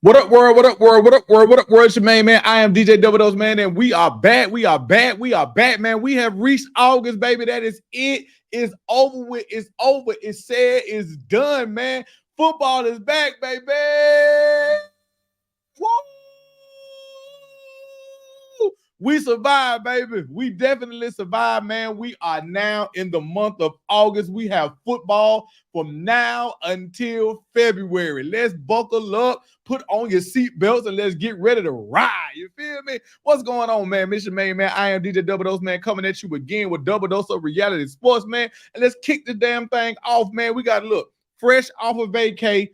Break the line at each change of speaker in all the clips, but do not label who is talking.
What up, world? What up, world? What up, world? What up, world? It's your main man. I am DJ Double Dose, man, and we are back. We are back. We are back, man. We have reached August, baby. That is it. It's over with. It's over. It's said. It's done, man. Football is back, baby. Woo! We survived, baby. We definitely survived, man. We are now in the month of August. We have football from now until February. Let's buckle up, put on your seatbelts, and let's get ready to ride. You feel me? What's going on, man? Mission man. I am DJ Double Dose, man, coming at you again with Double Dose of Reality Sports, man. And let's kick the damn thing off, man. We got to look fresh off of vacay.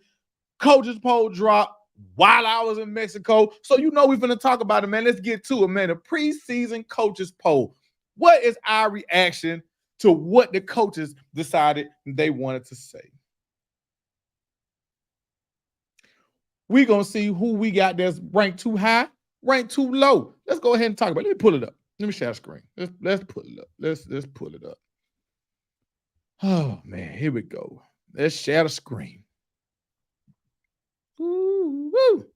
Coaches poll drop while I was in Mexico. So you know we're going to talk about it, man. Let's get to it, man. The preseason coaches poll. What is our reaction to what the coaches decided they wanted to say? We're going to see who we got that's ranked too high, ranked too low. Let's go ahead and talk about it. Let me pull it up. Let me share the screen. Let's pull it up. Let's pull it up. Oh, man. Here we go. Let's share the screen. Woo, woo.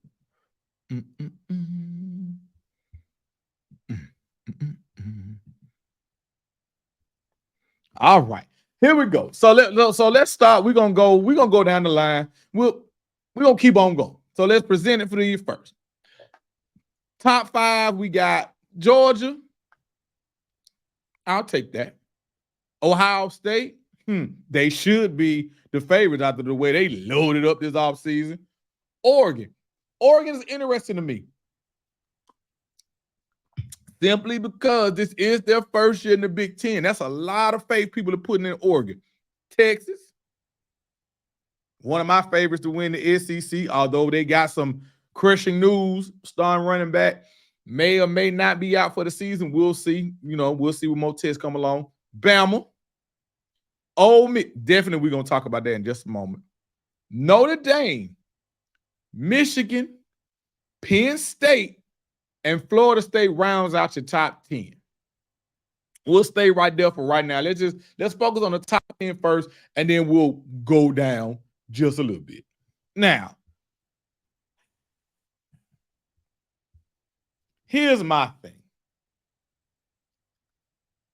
All right, here we go. So let's start. We're gonna go down the line. We're gonna keep on going. So let's present it for you first. Top 5, we got Georgia. I'll take that. Ohio State. They should be the favorites after the way they loaded up this offseason. Oregon is interesting to me simply because this is their first year in the Big Ten. That's a lot of faith people are putting in Oregon. Texas, one of my favorites to win the SEC, although they got some crushing news. Starting running back may or may not be out for the season. We'll see. We'll see when more tests come along. Bama, Ole Miss, definitely we're going to talk about that in just a moment. Notre Dame, Michigan, Penn State, and Florida State rounds out your top 10. We'll stay right there for right now. Let's focus on the top 10 first, and then we'll go down just a little bit. Now, here's my thing.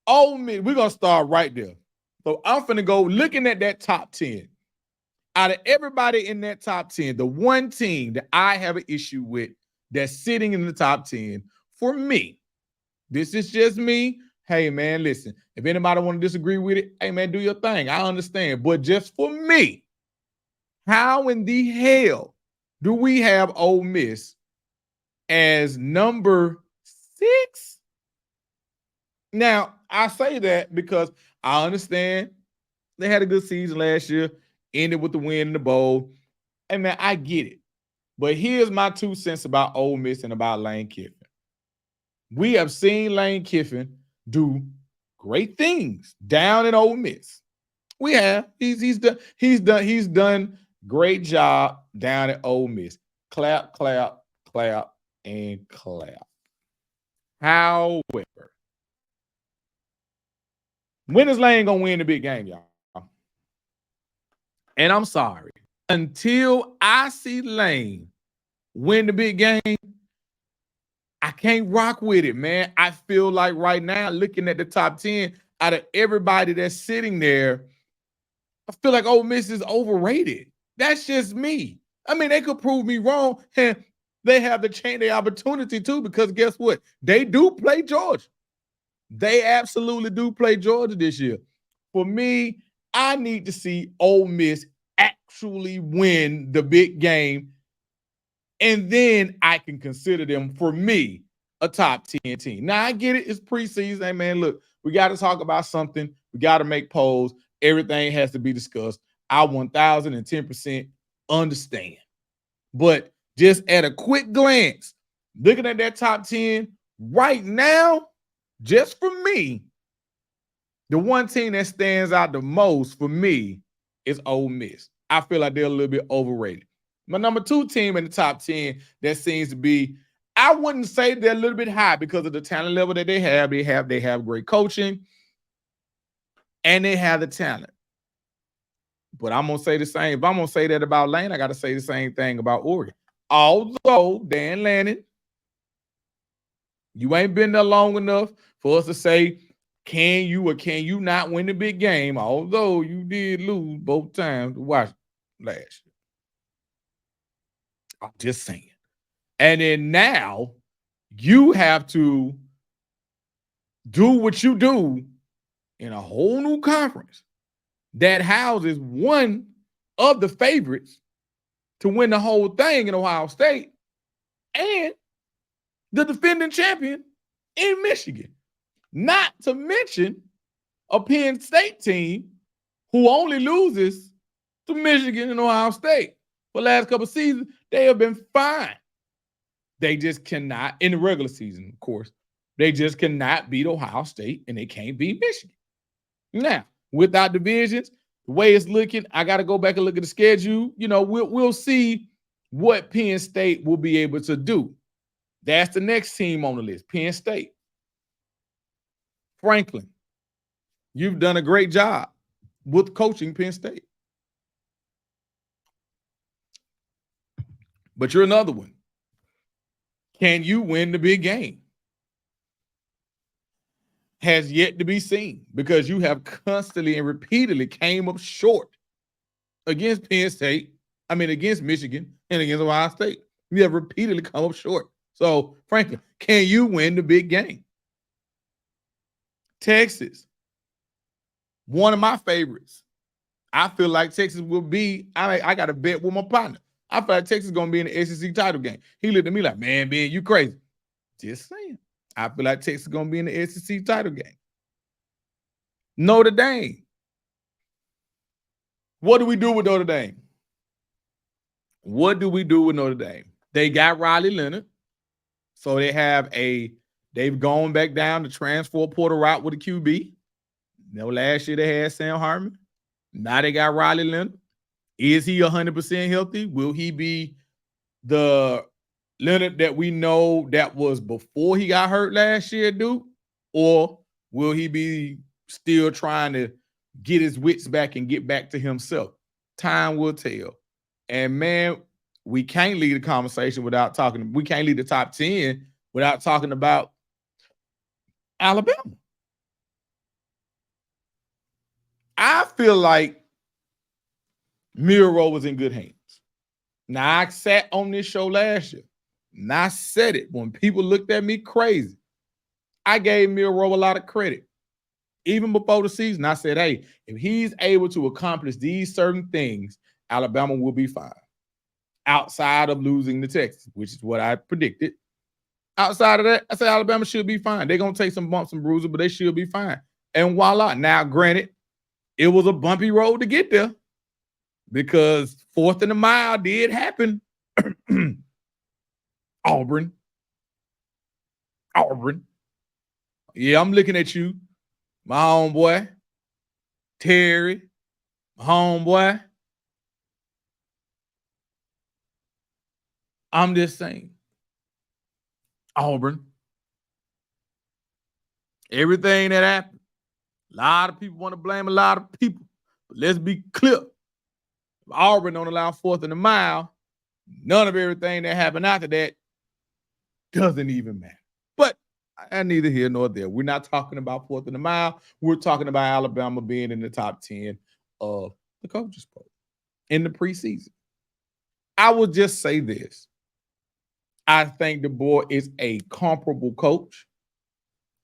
Ole Miss, we're going to start right there. So I'm finna go looking at that top 10. Out of everybody in that top 10, the one team that I have an issue with that's sitting in the top 10, for me, this is just me. Hey, man, listen, if anybody want to disagree with it, hey, man, do your thing. I understand. But just for me, how in the hell do we have Ole Miss as number 6? Now, I say that because I understand they had a good season last year. Ended with the win in the bowl. Hey, man, I get it. But here's my 2 cents about Ole Miss and about Lane Kiffin. We have seen Lane Kiffin do great things down in Ole Miss. We have. He's done great job down at Ole Miss. Clap, clap, clap, and clap. However, when is Lane gonna win the big game, y'all? And I'm sorry, until I see Lane win the big game, I can't rock with it, man. I feel like right now, looking at the top 10, out of everybody that's sitting there, I feel like Ole Miss is overrated. That's just me. I mean, they could prove me wrong, and they have the opportunity too, because guess what? They do play Georgia. They absolutely do play Georgia this year. For me, I need to see Ole Miss actually win the big game, and then I can consider them, for me, a top 10 team. Now, I get it. It's preseason. Hey, man, look, we got to talk about something. We got to make polls. Everything has to be discussed. I 1,010% understand. But just at a quick glance, looking at that top 10 right now, just for me, the one team that stands out the most for me is Ole Miss. I feel like they're a little bit overrated. My number 2 team in the top 10 that seems to be, I wouldn't say they're a little bit high because of the talent level that they have. They have great coaching, and they have the talent. But I'm going to say the same. If I'm going to say that about Lane, I got to say the same thing about Oregon. Although, Dan Lanning, you ain't been there long enough for us to say, can you or can you not win the big game? Although you did lose both times to Washington last year. I'm just saying. And then now you have to do what you do in a whole new conference that houses one of the favorites to win the whole thing in Ohio State and the defending champion in Michigan. Not to mention a Penn State team who only loses to Michigan and Ohio State. For the last couple of seasons, they have been fine. They just cannot, in the regular season, of course, they just cannot beat Ohio State and they can't beat Michigan. Now, without divisions, the way it's looking, I got to go back and look at the schedule. You know, we'll see what Penn State will be able to do. That's the next team on the list, Penn State. Franklin, you've done a great job with coaching Penn State. But you're another one. Can you win the big game? Has yet to be seen because you have constantly and repeatedly came up short against Penn State, against Michigan and against Ohio State. You have repeatedly come up short. So, frankly, can you win the big game? Texas, one of my favorites. I feel like Texas will be, I got a bet with my partner. I feel like Texas is going to be in the SEC title game. He looked at me like, man, Ben, you crazy. Just saying. I feel like Texas is going to be in the SEC title game. Notre Dame. What do we do with Notre Dame? What do we do with Notre Dame? They got Riley Leonard. So they've gone back down the transfer portal route with a QB. Last year they had Sam Hartman. Now they got Riley Leonard. Is he 100% healthy? Will he be the Leonard that we know that was before he got hurt last year, Duke? Or will he be still trying to get his wits back and get back to himself? Time will tell. And, man, we can't lead the conversation without talking. We can't lead the top 10 without talking about Alabama. I feel like Miro was in good hands. Now, I sat on this show last year, and I said it when people looked at me crazy. I gave Miro a lot of credit. Even before the season, I said, hey, if he's able to accomplish these certain things, Alabama will be fine. Outside of losing to Texas, which is what I predicted. Outside of that, I said Alabama should be fine. They're going to take some bumps and bruises, but they should be fine. And voila. Now, granted, it was a bumpy road to get there because 4th and a mile did happen. Auburn. Yeah, I'm looking at you, my homeboy. Terry, my homeboy. I'm just saying. Auburn. Everything that happened. A lot of people want to blame a lot of people. But let's be clear. If Auburn don't allow 4th and a mile, none of everything that happened after that doesn't even matter. But neither here nor there. We're not talking about 4th and a mile. We're talking about Alabama being in the top 10 of the coaches poll in the preseason. I will just say this. I think the boy is a comparable coach.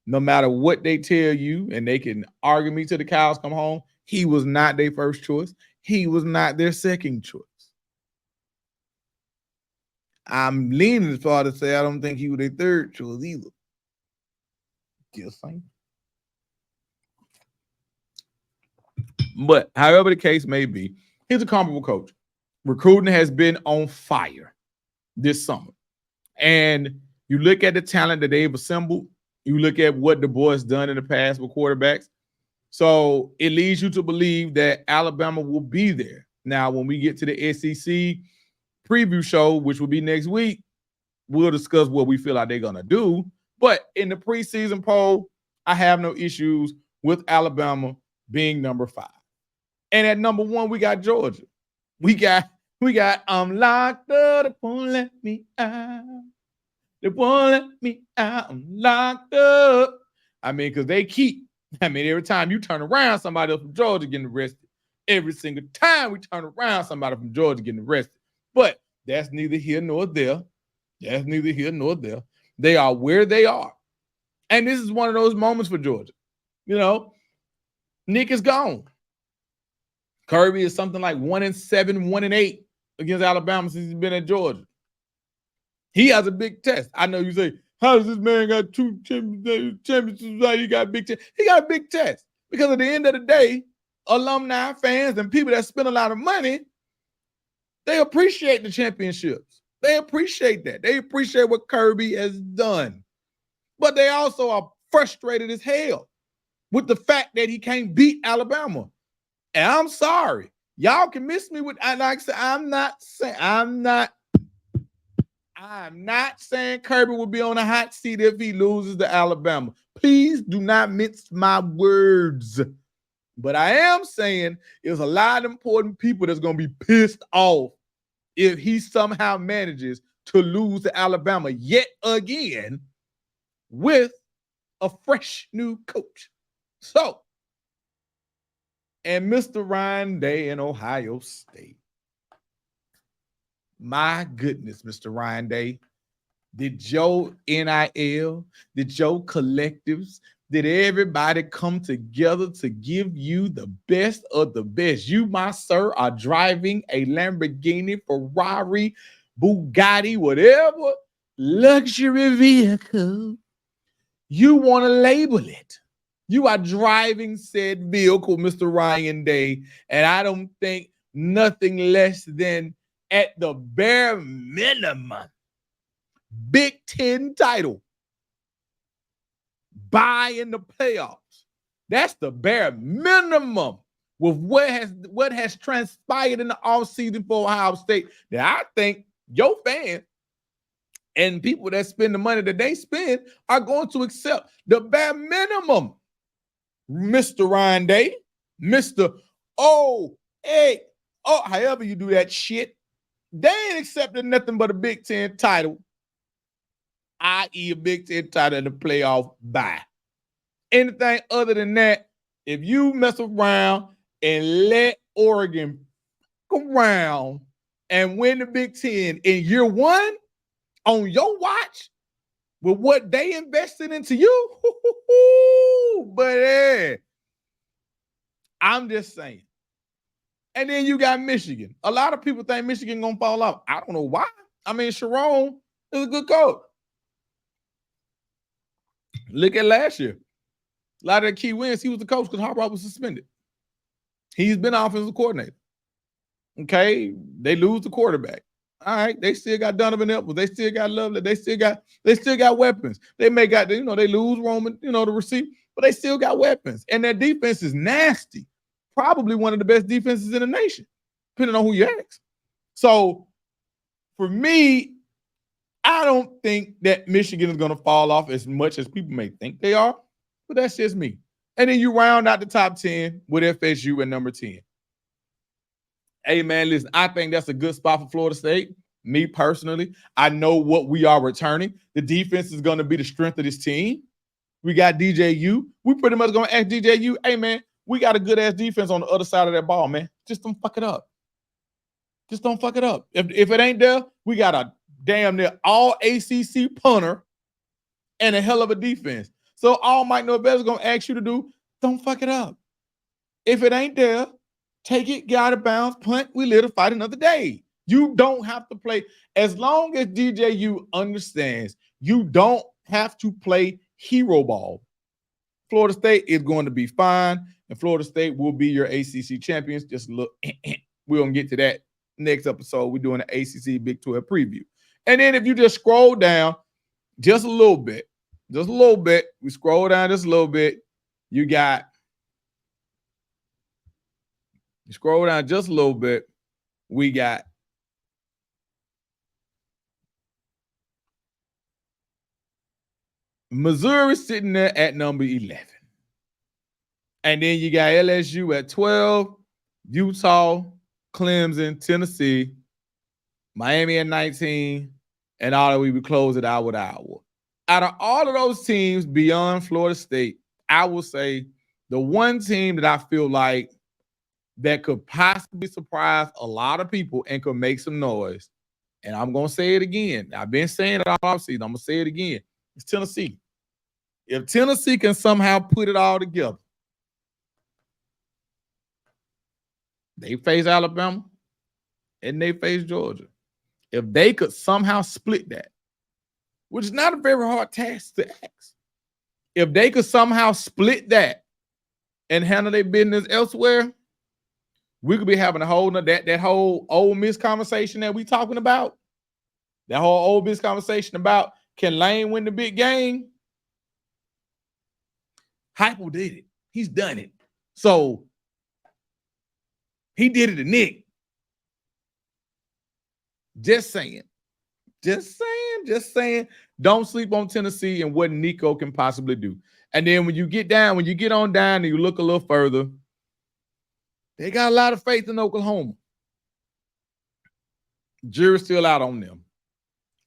No matter what they tell you, and they can argue me till the cows come home, he was not their first choice. He was not their second choice. I'm leaning as far to say I don't think he was their third choice either. Just saying. But however the case may be, he's a comparable coach. Recruiting has been on fire this summer. And you look at the talent that they've assembled. You look at what the boys done in the past with quarterbacks. So it leads you to believe that Alabama will be there. Now, when we get to the SEC preview show, which will be next week, we'll discuss what we feel like they're going to do. But in the preseason poll, I have no issues with Alabama being number 5. And at number 1, we got Georgia. We got We got I'm locked up, they won't let me out. They won't let me out. I'm locked up. I mean, because they keep, every time you turn around, somebody else from Georgia getting arrested. Every single time we turn around, somebody from Georgia getting arrested. But that's neither here nor there. That's neither here nor there. They are where they are. And this is one of those moments for Georgia. You know, Nick is gone. Kirby is something like 1-7, 1-8 against Alabama since he's been at Georgia. He has a big test. I know you say, how does this man got 2 championships? He got a big test. He got a big test because at the end of the day, alumni, fans, and people that spend a lot of money, they appreciate the championships. They appreciate that. They appreciate what Kirby has done. But they also are frustrated as hell with the fact that he can't beat Alabama. And I'm sorry. Y'all can miss me with, like I said, I'm not saying Kirby will be on a hot seat if he loses to Alabama. Please do not mince my words. But I am saying there's a lot of important people that's going to be pissed off if he somehow manages to lose to Alabama yet again with a fresh new coach. So, and Mr. Ryan Day in Ohio State. My goodness, Mr. Ryan Day. Did your NIL, did your collectives, did everybody come together to give you the best of the best? You, my sir, are driving a Lamborghini, Ferrari, Bugatti, whatever luxury vehicle you want to label it. You are driving said vehicle, Mr. Ryan Day, and I don't think nothing less than at the bare minimum Big Ten title. Bye in the playoffs. That's the bare minimum with what has transpired in the offseason for Ohio State that I think your fans and people that spend the money that they spend are going to accept the bare minimum. Mr. Ryan Day, Mr. However you do that shit, they ain't accepting nothing but a Big Ten title, i.e. a Big Ten title in the playoff bye. Anything other than that, if you mess around and let Oregon come around and win the Big Ten in year one on your watch with what they invested into you, but I'm just saying. And then you got Michigan. A lot of people think Michigan gonna fall off. I don't know why. I mean, Sharon is a good coach. Look at last year. A lot of the key wins, he was the coach because Harbaugh was suspended. He's been offensive coordinator. Okay, they lose the quarterback. All right, they still got Donovan Edwards. They still got Lovely. They still got weapons. They may got, they lose Roman, the receiver, but they still got weapons. And their defense is nasty. Probably one of the best defenses in the nation, depending on who you ask. So for me, I don't think that Michigan is going to fall off as much as people may think they are, but that's just me. And then you round out the top 10 with FSU at number 10. Hey, man, listen, I think that's a good spot for Florida State. Me personally, I know what we are returning. The defense is going to be the strength of this team. We got DJU. We pretty much going to ask DJU, hey, man, we got a good-ass defense on the other side of that ball, man. Just don't fuck it up. Just don't fuck it up. If it ain't there, we got a damn near all ACC punter and a hell of a defense. So all Mike Norvell is going to ask you to do, don't fuck it up. If it ain't there, take it, get out of bounds, punt, we live to fight another day. You don't have to play. As long as DJU understands, you don't have to play hero ball. Florida State is going to be fine, and Florida State will be your ACC champions. Just look, we're going to get to that next episode. We're doing an ACC Big 12 preview. And then if you just scroll down just a little bit, we scroll down just a little bit, you scroll down just a little bit, we got Missouri sitting there at number 11. And then you got LSU at 12, Utah, Clemson, Tennessee, Miami at 19, and all that we would close it out with Iowa. Out of all of those teams beyond Florida State, I will say the one team that I feel like that could possibly surprise a lot of people and could make some noise. And I'm going to say it again. I've been saying it all offseason. I'm going to say it again. It's Tennessee. If Tennessee can somehow put it all together, they face Alabama and they face Georgia. If they could somehow split that, which is not a very hard task to ask, if they could somehow split that and handle their business elsewhere, we could be having a whole that whole Ole Miss conversation that we talking about. That whole Ole Miss conversation about can Lane win the big game? Heupel did it. He's done it. So he did it to Nick. Just saying. Just saying. Don't sleep on Tennessee and what Nico can possibly do. And then when you get on down and you look a little further, they got a lot of faith in Oklahoma. Jury's still out on them.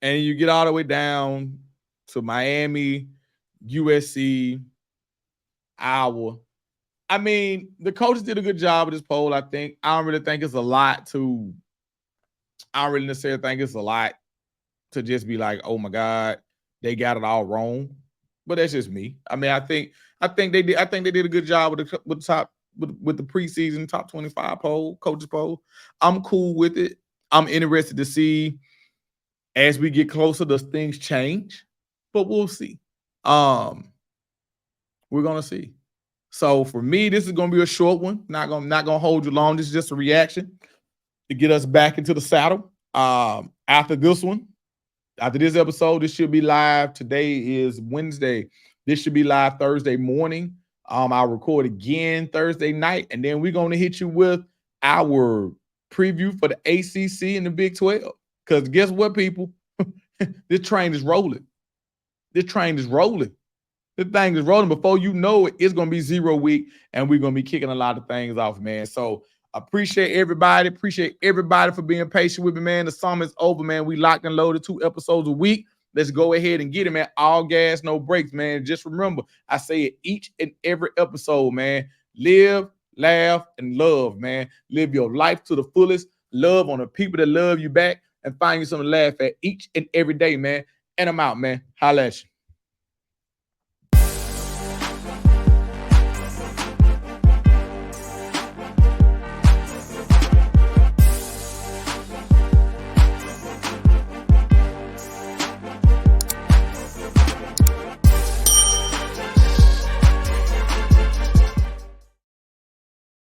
And you get all the way down to Miami, USC, Iowa. I mean, the coaches did a good job with this poll, I think. I don't really necessarily think it's a lot to just be like, oh my God, they got it all wrong. But that's just me. I mean, I think they did a good job with the preseason top 25 poll, coaches poll. I'm cool with it. I'm interested to see as we get closer, does things change? But we'll see. We're gonna see. So for me, this is gonna be a short one. Not gonna hold you long. This is just a reaction to get us back into the saddle. After this one, after this episode, this should be live. Today is Wednesday. This should be live Thursday morning. I'll record again Thursday night, and then we're gonna hit you with our preview for the ACC and the Big 12. Because guess what, people? This train is rolling. This thing is rolling. Before you know it, it's going to be 0 week, and we're going to be kicking a lot of things off, man. So appreciate everybody. Appreciate everybody for being patient with me, man. The summer is over, man. We locked and loaded 2 episodes a week. Let's go ahead and get it, man. All gas, no breaks, man. Just remember, I say it each and every episode, man. Live, laugh, and love, man. Live your life to the fullest. Love on the people that love you back, and find you something to laugh at each and every day, man. And I'm out, man. Holla at you.